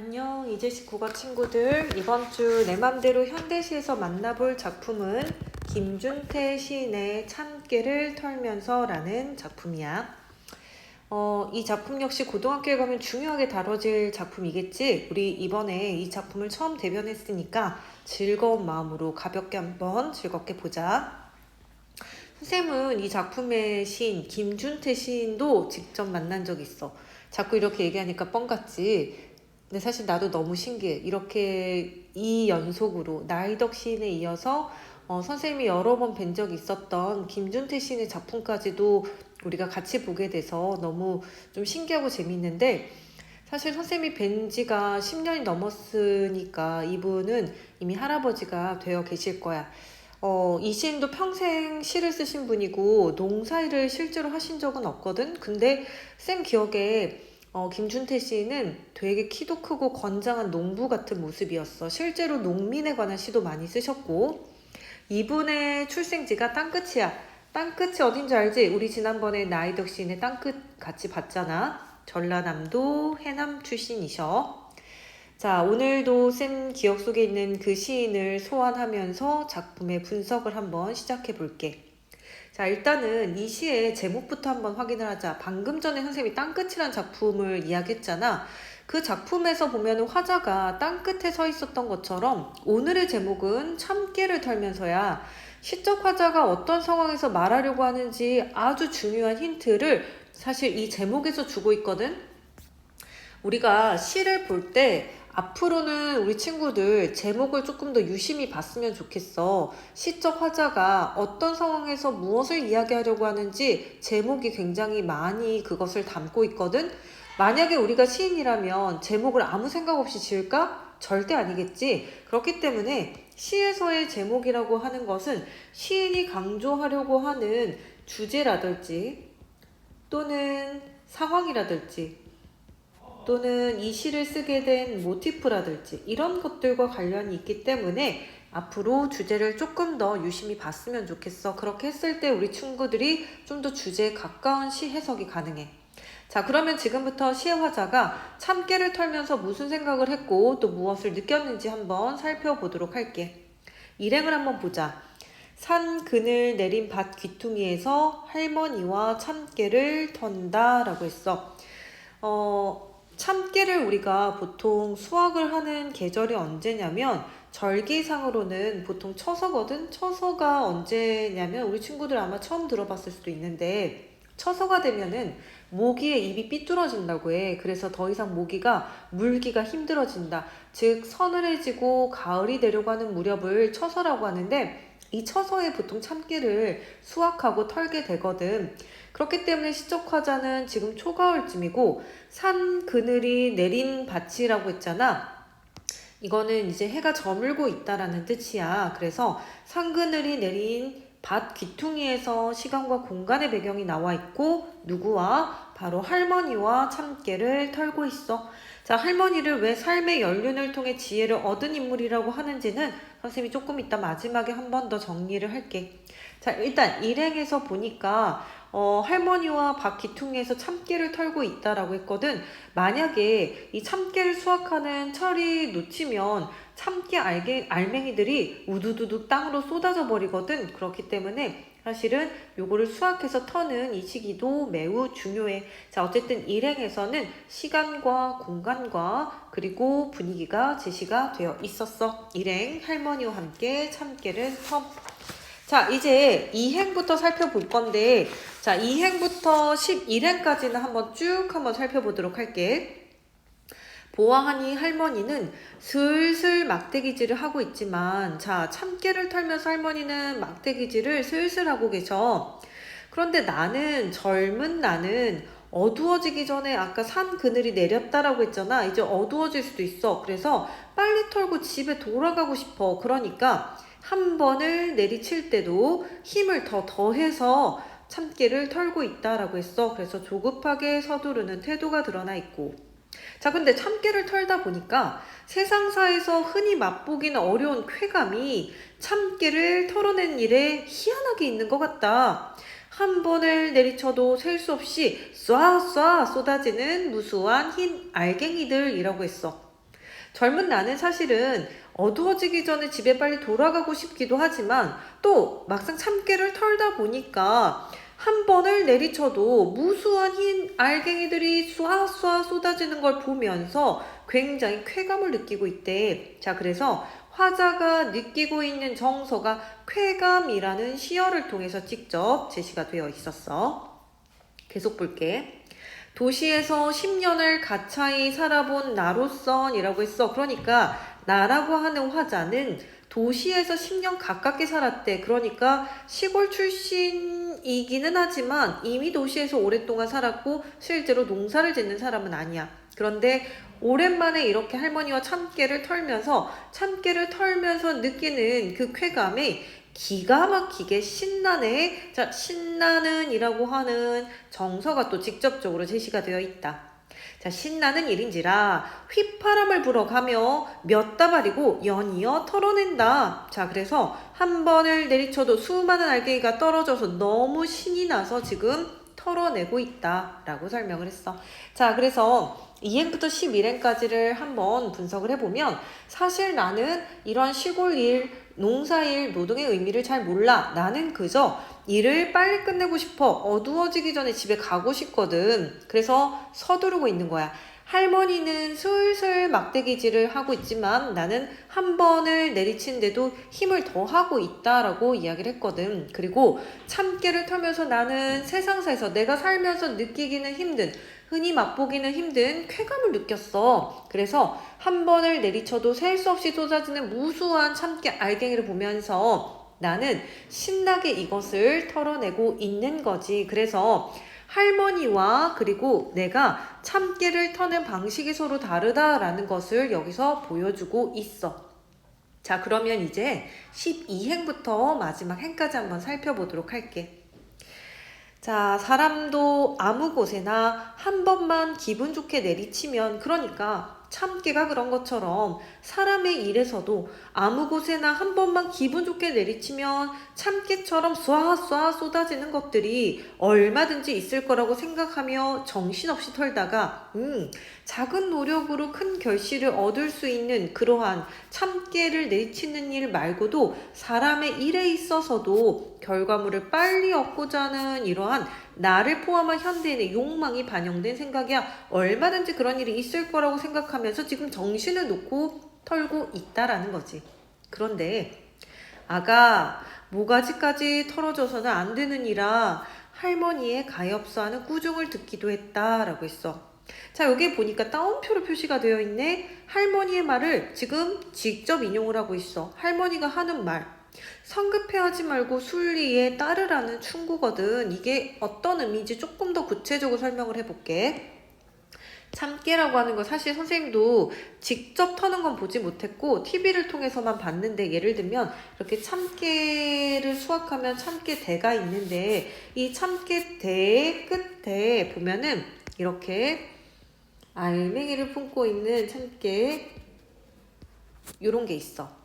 안녕, 이재식 국어 친구들. 이번 주 내 맘대로 현대시에서 만나볼 작품은 김준태 시인의 참깨를 털면서 라는 작품이야. 이 작품 역시 고등학교에 가면 중요하게 다뤄질 작품이겠지? 우리 이번에 이 작품을 처음 대변했으니까 즐거운 마음으로 가볍게 한번 즐겁게 보자. 선생님은 이 작품의 시인 김준태 시인도 직접 만난 적 있어. 자꾸 이렇게 얘기하니까 뻥 같지? 근데 사실 나도 너무 신기해. 이렇게 이 연속으로 나이덕 시인에 이어서 선생님이 여러 번 뵌 적이 있었던 김준태 시인의 작품까지도 우리가 같이 보게 돼서 너무 좀 신기하고 재밌는데, 사실 선생님이 뵌 지가 10년이 넘었으니까 이분은 이미 할아버지가 되어 계실 거야. 이 시인도 평생 시를 쓰신 분이고 농사일을 실제로 하신 적은 없거든. 근데 쌤 기억에 김준태 시인은 되게 키도 크고 건장한 농부 같은 모습이었어. 실제로 농민에 관한 시도 많이 쓰셨고, 이분의 출생지가 땅끝이야. 땅끝이 어딘지 알지? 우리 지난번에 나이덕 시인의 땅끝 같이 봤잖아. 전라남도 해남 출신이셔. 자, 오늘도 쌤 기억 속에 있는 그 시인을 소환하면서 작품의 분석을 한번 시작해 볼게. 자, 일단은 이 시의 제목부터 한번 확인을 하자. 방금 전에 선생님이 땅끝이란 작품을 이야기했잖아. 그 작품에서 보면 화자가 땅끝에 서 있었던 것처럼 오늘의 제목은 참깨를 털면서야. 시적 화자가 어떤 상황에서 말하려고 하는지 아주 중요한 힌트를 사실 이 제목에서 주고 있거든. 우리가 시를 볼 때 앞으로는 우리 친구들 제목을 조금 더 유심히 봤으면 좋겠어. 시적 화자가 어떤 상황에서 무엇을 이야기하려고 하는지 제목이 굉장히 많이 그것을 담고 있거든. 만약에 우리가 시인이라면 제목을 아무 생각 없이 지을까? 절대 아니겠지. 그렇기 때문에 시에서의 제목이라고 하는 것은 시인이 강조하려고 하는 주제라든지 또는 상황이라든지 또는 이 시를 쓰게 된 모티프라든지 이런 것들과 관련이 있기 때문에 앞으로 주제를 조금 더 유심히 봤으면 좋겠어. 그렇게 했을 때 우리 친구들이 좀 더 주제에 가까운 시 해석이 가능해. 자, 그러면 지금부터 시의 화자가 참깨를 털면서 무슨 생각을 했고 또 무엇을 느꼈는지 한번 살펴보도록 할게. 일행을 한번 보자. 산 그늘 내린 밭 귀퉁이에서 할머니와 참깨를 턴다 라고 했어. 참깨를 우리가 보통 수확을 하는 계절이 언제냐면 절기상으로는 보통 처서거든. 처서가 언제냐면 우리 친구들 아마 처음 들어봤을 수도 있는데 처서가 되면은 모기의 입이 삐뚤어진다고 해. 그래서 더 이상 모기가 물기가 힘들어진다. 즉 서늘해지고 가을이 되려고 하는 무렵을 처서라고 하는데 이 처서에 보통 참깨를 수확하고 털게 되거든. 그렇기 때문에 시적 화자는 지금 초가을쯤이고 산 그늘이 내린 밭이라고 했잖아. 이거는 이제 해가 저물고 있다라는 뜻이야. 그래서 산 그늘이 내린 밭 귀퉁이에서 시간과 공간의 배경이 나와 있고 누구와? 바로 할머니와 참깨를 털고 있어. 자, 할머니를 왜 삶의 연륜을 통해 지혜를 얻은 인물이라고 하는지는 선생님이 조금 이따 마지막에 한 번 더 정리를 할게. 자, 일단 일행에서 보니까 할머니와 밭 귀퉁이에서 참깨를 털고 있다라고 했거든. 만약에 이 참깨를 수확하는 철이 놓치면 참깨 알맹이들이 우두두둑 땅으로 쏟아져 버리거든. 그렇기 때문에 사실은 요거를 수확해서 터는 이 시기도 매우 중요해. 자, 어쨌든 일행에서는 시간과 공간과 그리고 분위기가 제시가 되어 있었어. 일행 할머니와 함께 참깨를 터. 자, 이제 2행부터 살펴볼 건데, 자, 2행부터 11행까지는 한번 쭉 한번 살펴보도록 할게. 보아하니 할머니는 슬슬 막대기질을 하고 있지만, 자, 참깨를 털면서 할머니는 막대기질을 슬슬 하고 계셔. 그런데 젊은 나는 어두워지기 전에 아까 산 그늘이 내렸다라고 했잖아. 이제 어두워질 수도 있어. 그래서 빨리 털고 집에 돌아가고 싶어. 그러니까 한 번을 내리칠 때도 힘을 더해서 참깨를 털고 있다라고 했어. 그래서 조급하게 서두르는 태도가 드러나 있고. 자, 근데 참깨를 털다 보니까 세상사에서 흔히 맛보기는 어려운 쾌감이 참깨를 털어낸 일에 희한하게 있는 것 같다. 한 번을 내리쳐도 셀 수 없이 쏴 쏟아지는 무수한 흰 알갱이들이라고 했어. 젊은 나는 사실은 어두워지기 전에 집에 빨리 돌아가고 싶기도 하지만 또 막상 참깨를 털다 보니까 한 번을 내리쳐도 무수한 흰 알갱이들이 쏴쏴 쏟아지는 걸 보면서 굉장히 쾌감을 느끼고 있대. 자, 그래서 화자가 느끼고 있는 정서가 쾌감이라는 시어를 통해서 직접 제시가 되어 있었어. 계속 볼게. 도시에서 10년을 가차이 살아본 나로선이라고 했어. 그러니까 나라고 하는 화자는 도시에서 10년 가깝게 살았대. 그러니까 시골 출신이기는 하지만 이미 도시에서 오랫동안 살았고 실제로 농사를 짓는 사람은 아니야. 그런데 오랜만에 이렇게 할머니와 참깨를 털면서 느끼는 그 쾌감이 기가 막히게 신나네. 자, 신나는 이라고 하는 정서가 또 직접적으로 제시가 되어 있다. 자, 신나는 일인지라 휘파람을 불어가며 몇 다발이고 연이어 털어낸다. 자, 그래서 한 번을 내리쳐도 수많은 알갱이가 떨어져서 너무 신이 나서 지금 털어내고 있다 라고 설명을 했어. 자, 그래서 2행부터 11행까지를 한번 분석을 해보면 사실 나는 이런 시골 일, 농사일, 노동의 의미를 잘 몰라. 나는 그저 일을 빨리 끝내고 싶어. 어두워지기 전에 집에 가고 싶거든. 그래서 서두르고 있는 거야. 할머니는 슬슬 막대기질을 하고 있지만 나는 한 번을 내리친데도 힘을 더 하고 있다라고 이야기를 했거든. 그리고 참깨를 털면서 나는 세상사에서 내가 살면서 느끼기는 힘든, 흔히 맛보기는 힘든 쾌감을 느꼈어. 그래서 한 번을 내리쳐도 셀 수 없이 쏟아지는 무수한 참깨 알갱이를 보면서 나는 신나게 이것을 털어내고 있는 거지. 그래서 할머니와 그리고 내가 참깨를 터는 방식이 서로 다르다라는 것을 여기서 보여주고 있어. 자, 그러면 이제 12행부터 마지막 행까지 한번 살펴보도록 할게. 자, 사람도 아무 곳에나 한 번만 기분 좋게 내리치면, 그러니까 참깨가 그런 것처럼 사람의 일에서도 아무 곳에나 한 번만 기분 좋게 내리치면 참깨처럼 쏴쏴 쏟아지는 것들이 얼마든지 있을 거라고 생각하며 정신없이 털다가 작은 노력으로 큰 결실을 얻을 수 있는 그러한 참깨를 내리치는 일 말고도 사람의 일에 있어서도 결과물을 빨리 얻고자 하는 이러한 나를 포함한 현대인의 욕망이 반영된 생각이야. 얼마든지 그런 일이 있을 거라고 생각하면서 지금 정신을 놓고 털고 있다라는 거지. 그런데 아가 모가지까지 털어져서는 안 되느니라 할머니의 가엾어하는 꾸중을 듣기도 했다라고 했어. 자, 여기 보니까 따옴표로 표시가 되어 있네. 할머니의 말을 지금 직접 인용을 하고 있어. 할머니가 하는 말. 성급해하지 말고 순리에 따르라는 충고거든. 이게 어떤 의미인지 조금 더 구체적으로 설명을 해볼게. 참깨라고 하는 거 사실 선생님도 직접 터는 건 보지 못했고 TV를 통해서만 봤는데, 예를 들면 이렇게 참깨를 수확하면 참깨대가 있는데 이 참깨대의 끝에 보면은 이렇게 알맹이를 품고 있는 참깨 요런 게 있어.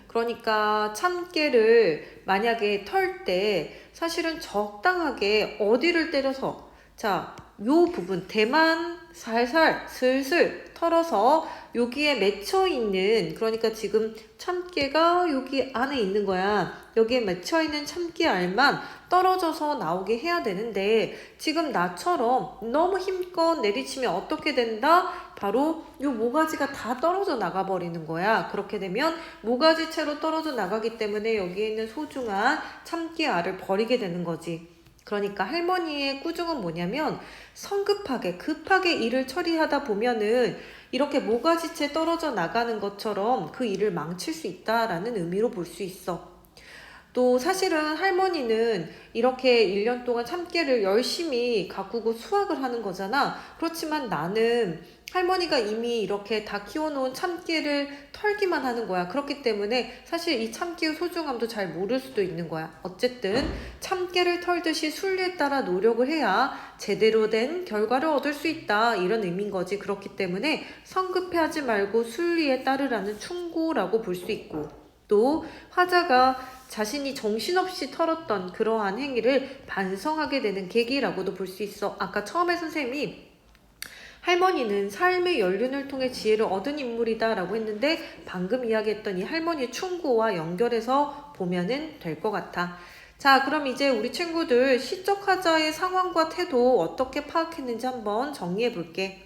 그러니까 참깨를 만약에 털 때 사실은 적당하게 어디를 때려서, 자, 요 부분 대만 살살 슬슬 털어서 여기에 맺혀 있는, 그러니까 지금 참깨가 여기 안에 있는 거야. 여기에 맺혀 있는 참깨 알만 떨어져서 나오게 해야 되는데 지금 나처럼 너무 힘껏 내리치면 어떻게 된다? 바로 요 모가지가 다 떨어져 나가 버리는 거야. 그렇게 되면 모가지 채로 떨어져 나가기 때문에 여기에 있는 소중한 참깨 알을 버리게 되는 거지. 그러니까 할머니의 꾸중은 뭐냐면 성급하게 급하게 일을 처리하다 보면은 이렇게 모가지채 떨어져 나가는 것처럼 그 일을 망칠 수 있다라는 의미로 볼 수 있어. 또 사실은 할머니는 이렇게 1년 동안 참깨를 열심히 가꾸고 수확을 하는 거잖아. 그렇지만 나는 할머니가 이미 이렇게 다 키워놓은 참깨를 털기만 하는 거야. 그렇기 때문에 사실 이 참깨의 소중함도 잘 모를 수도 있는 거야. 어쨌든 참깨를 털듯이 순리에 따라 노력을 해야 제대로 된 결과를 얻을 수 있다, 이런 의미인 거지. 그렇기 때문에 성급해하지 말고 순리에 따르라는 충고라고 볼 수 있고, 또 화자가 자신이 정신없이 털었던 그러한 행위를 반성하게 되는 계기라고도 볼 수 있어. 아까 처음에 선생님이 할머니는 삶의 연륜을 통해 지혜를 얻은 인물이다 라고 했는데 방금 이야기했던 이 할머니의 충고와 연결해서 보면은 될 것 같아. 자, 그럼 이제 우리 친구들 시적 화자의 상황과 태도 어떻게 파악했는지 한번 정리해 볼게.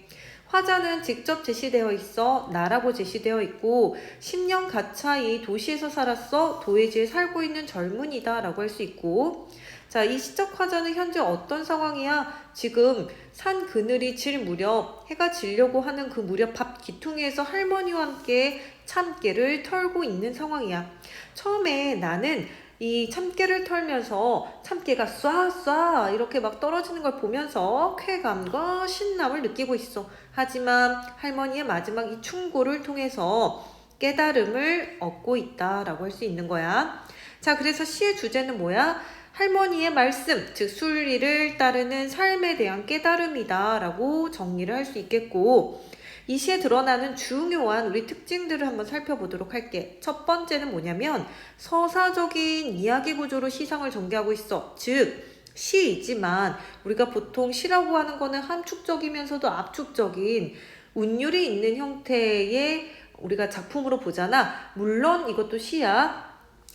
화자는 직접 제시되어 있어 나라고 제시되어 있고 10년 가차이 도시에서 살았어 도예지에 살고 있는 젊은이다 라고 할 수 있고, 자, 이 시적 화자는 현재 어떤 상황이야? 지금 산 그늘이 질 무렵, 해가 지려고 하는 그 무렵 밥 기퉁이에서 할머니와 함께 참깨를 털고 있는 상황이야. 처음에 나는 이 참깨를 털면서 참깨가 쏴 이렇게 막 떨어지는 걸 보면서 쾌감과 신남을 느끼고 있어. 하지만 할머니의 마지막 이 충고를 통해서 깨달음을 얻고 있다라고 할 수 있는 거야. 자, 그래서 시의 주제는 뭐야? 할머니의 말씀, 즉 순리를 따르는 삶에 대한 깨달음이다 라고 정리를 할 수 있겠고, 이 시에 드러나는 중요한 우리 특징들을 한번 살펴보도록 할게. 첫 번째는 뭐냐면 서사적인 이야기 구조로 시상을 전개하고 있어. 즉 시이지만 우리가 보통 시라고 하는 거는 함축적이면서도 압축적인 운율이 있는 형태의 우리가 작품으로 보잖아. 물론 이것도 시야.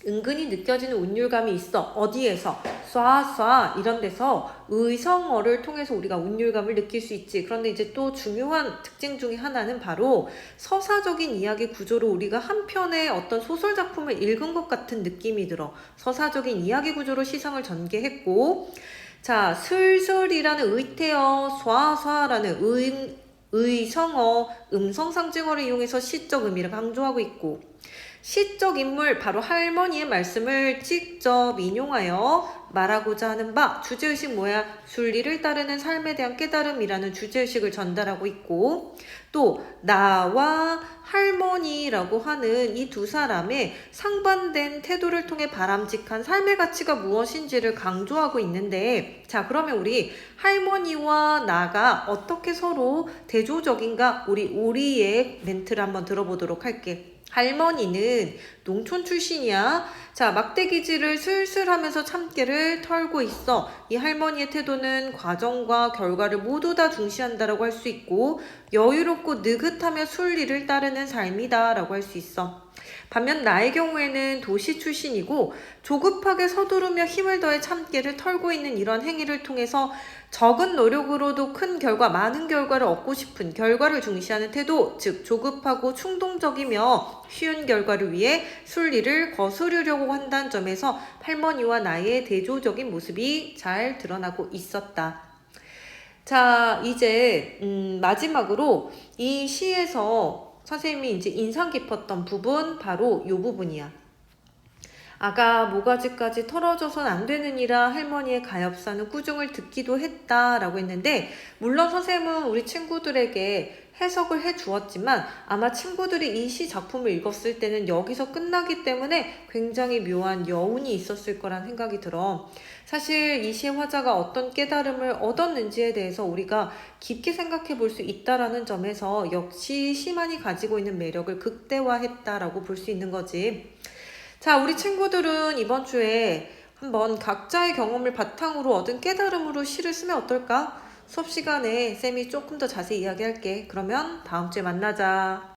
은근히 느껴지는 운율감이 있어. 어디에서? 쏴 이런 데서 의성어를 통해서 우리가 운율감을 느낄 수 있지. 그런데 이제 또 중요한 특징 중에 하나는 바로 서사적인 이야기 구조로 우리가 한 편의 어떤 소설 작품을 읽은 것 같은 느낌이 들어. 서사적인 이야기 구조로 시상을 전개했고, 자, 슬슬이라는 의태어, 쏴라는 의성어, 음성상징어를 이용해서 시적 의미를 강조하고 있고, 시적 인물 바로 할머니의 말씀을 직접 인용하여 말하고자 하는 바, 주제의식 뭐야? 순리를 따르는 삶에 대한 깨달음이라는 주제의식을 전달하고 있고, 또 나와 할머니라고 하는 이 두 사람의 상반된 태도를 통해 바람직한 삶의 가치가 무엇인지를 강조하고 있는데, 자, 그러면 우리 할머니와 나가 어떻게 서로 대조적인가? 우리의 멘트를 한번 들어보도록 할게. 할머니는 농촌 출신이야. 자, 막대기질을 슬슬 하면서 참깨를 털고 있어. 이 할머니의 태도는 과정과 결과를 모두 다 중시한다라고 할 수 있고, 여유롭고 느긋하며 순리를 따르는 삶이다라고 할 수 있어. 반면 나의 경우에는 도시 출신이고 조급하게 서두르며 힘을 더해 참깨를 털고 있는 이런 행위를 통해서 적은 노력으로도 큰 결과, 많은 결과를 얻고 싶은 결과를 중시하는 태도, 즉 조급하고 충동적이며 쉬운 결과를 위해 순리를 거스르려고 한다는 점에서 할머니와 나의 대조적인 모습이 잘 드러나고 있었다. 자, 이제 마지막으로 이 시에서 선생님이 이제 인상 깊었던 부분, 바로 이 부분이야. 아가 모가지까지 털어져선 안 되느니라 할머니의 가엾사는 꾸중을 듣기도 했다라고 했는데, 물론 선생님은 우리 친구들에게 해석을 해 주었지만 아마 친구들이 이 시 작품을 읽었을 때는 여기서 끝나기 때문에 굉장히 묘한 여운이 있었을 거란 생각이 들어. 사실 이 시의 화자가 어떤 깨달음을 얻었는지에 대해서 우리가 깊게 생각해 볼 수 있다라는 점에서 역시 시만이 가지고 있는 매력을 극대화했다라고 볼 수 있는 거지. 자, 우리 친구들은 이번 주에 한번 각자의 경험을 바탕으로 얻은 깨달음으로 시를 쓰면 어떨까? 수업 시간에 쌤이 조금 더 자세히 이야기할게. 그러면 다음 주에 만나자.